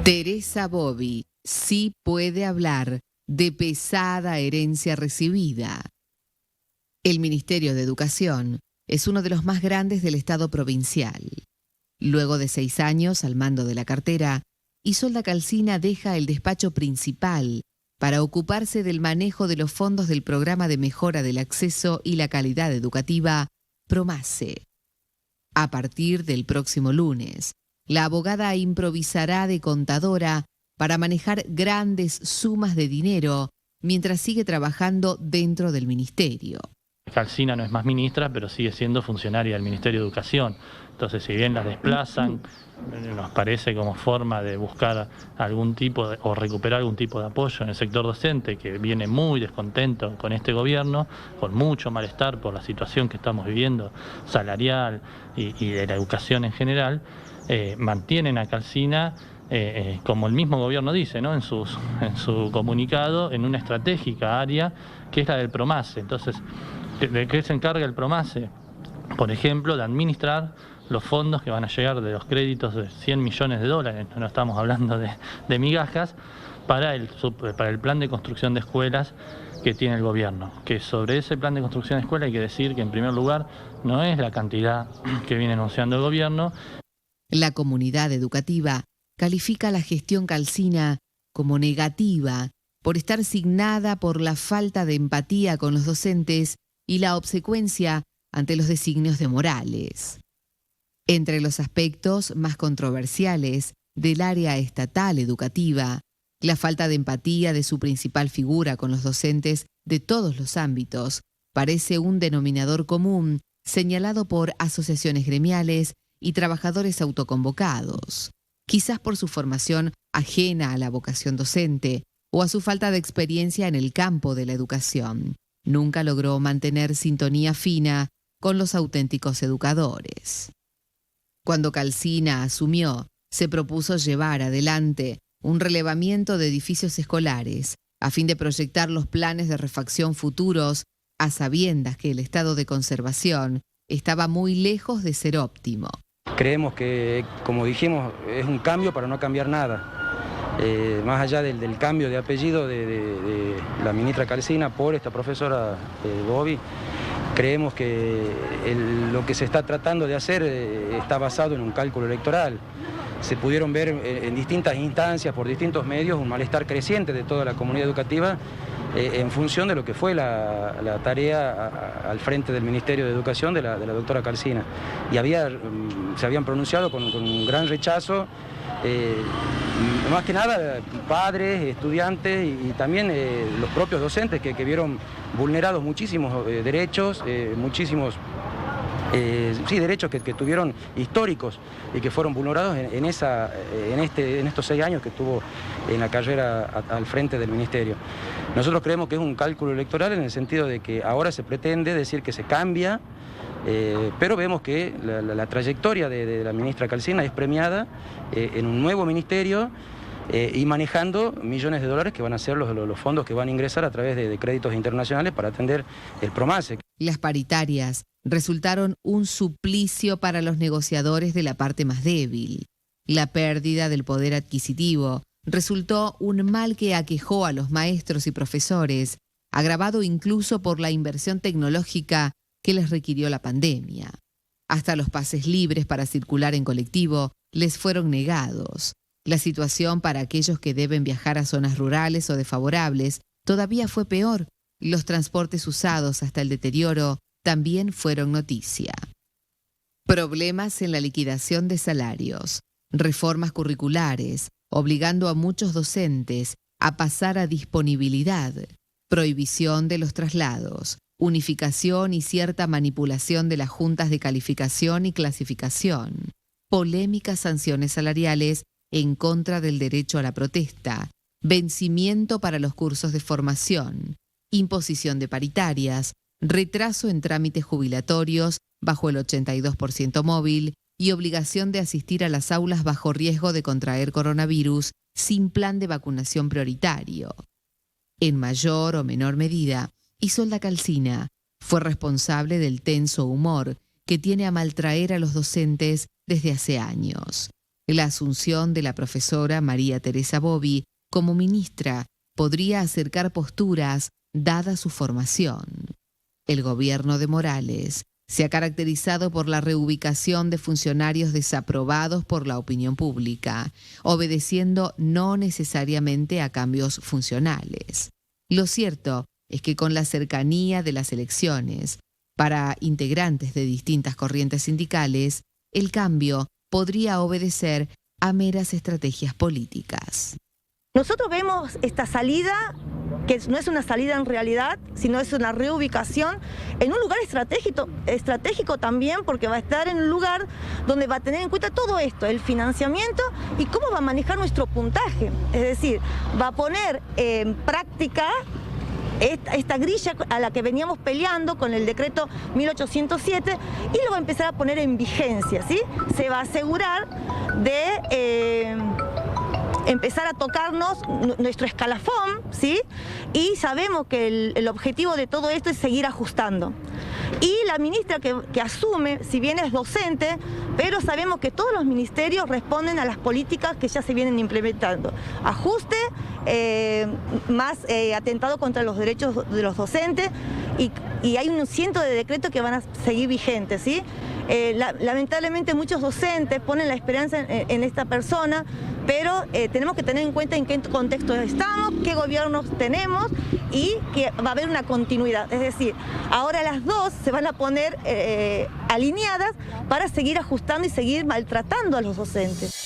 Teresa Bobbi sí puede hablar de pesada herencia recibida. El Ministerio de Educación es uno de los más grandes del Estado provincial. Luego de 6 años al mando de la cartera, Isolda Calcina deja el despacho principal para ocuparse del manejo de los fondos del Programa de Mejora del Acceso y la Calidad Educativa, PROMACE. A partir del próximo lunes, la abogada improvisará de contadora para manejar grandes sumas de dinero mientras sigue trabajando dentro del ministerio. Calcina no es más ministra, pero sigue siendo funcionaria del Ministerio de Educación. Entonces, si bien la desplazan, nos parece como forma de buscar algún tipo o recuperar algún tipo de apoyo en el sector docente, que viene muy descontento con este gobierno, con mucho malestar por la situación que estamos viviendo salarial y de la educación en general, mantienen a Calcina, como el mismo gobierno dice, ¿no?, en su comunicado, en una estratégica área que es la del PROMACE. Entonces, ¿de qué se encarga el PROMACE? Por ejemplo, de administrar los fondos que van a llegar de los créditos de 100 millones de dólares, no estamos hablando de migajas, para el plan de construcción de escuelas que tiene el gobierno. Que sobre ese plan de construcción de escuelas hay que decir que, en primer lugar, no es la cantidad que viene anunciando el gobierno. La comunidad educativa califica la gestión Calcina como negativa por estar signada por la falta de empatía con los docentes y la obsecuencia ante los designios de Morales. Entre los aspectos más controversiales del área estatal educativa, la falta de empatía de su principal figura con los docentes de todos los ámbitos parece un denominador común señalado por asociaciones gremiales y trabajadores autoconvocados, quizás por su formación ajena a la vocación docente o a su falta de experiencia en el campo de la educación. Nunca logró mantener sintonía fina con los auténticos educadores. Cuando Calcina asumió, se propuso llevar adelante un relevamiento de edificios escolares a fin de proyectar los planes de refacción futuros, a sabiendas que el estado de conservación estaba muy lejos de ser óptimo. Creemos que, como dijimos, es un cambio para no cambiar nada. Más allá del cambio de apellido de la ministra Calcina por esta profesora Bobbi, creemos que lo que se está tratando de hacer está basado en un cálculo electoral. Se pudieron ver en distintas instancias, por distintos medios, un malestar creciente de toda la comunidad educativa en función de lo que fue la tarea al frente del Ministerio de Educación de la doctora Calcina. Y se habían pronunciado con un gran rechazo, más que nada padres, estudiantes y también los propios docentes que vieron vulnerados muchísimos derechos, derechos que tuvieron históricos y que fueron vulnerados en estos 6 años que estuvo en la carrera al frente del ministerio. Nosotros creemos que es un cálculo electoral en el sentido de que ahora se pretende decir que se cambia, pero vemos que la trayectoria de la ministra Calcina es premiada en un nuevo ministerio y manejando millones de dólares que van a ser los fondos que van a ingresar a través de créditos internacionales para atender el PROMACE. Las paritarias resultaron un suplicio para los negociadores de la parte más débil. La pérdida del poder adquisitivo resultó un mal que aquejó a los maestros y profesores, agravado incluso por la inversión tecnológica que les requirió la pandemia. Hasta los pases libres para circular en colectivo les fueron negados. La situación para aquellos que deben viajar a zonas rurales o desfavorables todavía fue peor. Los transportes usados hasta el deterioro también fueron noticia. Problemas en la liquidación de salarios, reformas curriculares, obligando a muchos docentes a pasar a disponibilidad, prohibición de los traslados, unificación y cierta manipulación de las juntas de calificación y clasificación, polémicas sanciones salariales en contra del derecho a la protesta, vencimiento para los cursos de formación, imposición de paritarias, retraso en trámites jubilatorios bajo el 82% móvil y obligación de asistir a las aulas bajo riesgo de contraer coronavirus sin plan de vacunación prioritario. En mayor o menor medida, Isolda Calcina fue responsable del tenso humor que tiene a maltraer a los docentes desde hace años. La asunción de la profesora María Teresa Bovi como ministra podría acercar posturas dada su formación. El gobierno de Morales se ha caracterizado por la reubicación de funcionarios desaprobados por la opinión pública, obedeciendo no necesariamente a cambios funcionales. Lo cierto es que con la cercanía de las elecciones, para integrantes de distintas corrientes sindicales, el cambio podría obedecer a meras estrategias políticas. Nosotros vemos esta salida, que no es una salida en realidad, sino es una reubicación en un lugar estratégico también, porque va a estar en un lugar donde va a tener en cuenta todo esto, el financiamiento y cómo va a manejar nuestro puntaje. Es decir, va a poner en práctica esta grilla a la que veníamos peleando con el decreto 1807 y lo va a empezar a poner en vigencia, ¿sí? Se va a asegurar de empezar a tocarnos nuestro escalafón, ¿sí? Y sabemos que el objetivo de todo esto es seguir ajustando. Y la ministra que asume, si bien es docente, pero sabemos que todos los ministerios responden a las políticas que ya se vienen implementando. Ajuste, más atentado contra los derechos de los docentes y hay un ciento de decretos que van a seguir vigentes, ¿sí? Lamentablemente muchos docentes ponen la esperanza en esta persona, pero tenemos que tener en cuenta en qué contexto estamos, qué gobiernos tenemos y que va a haber una continuidad. Es decir, ahora las dos se van a poner alineadas para seguir ajustando y seguir maltratando a los docentes.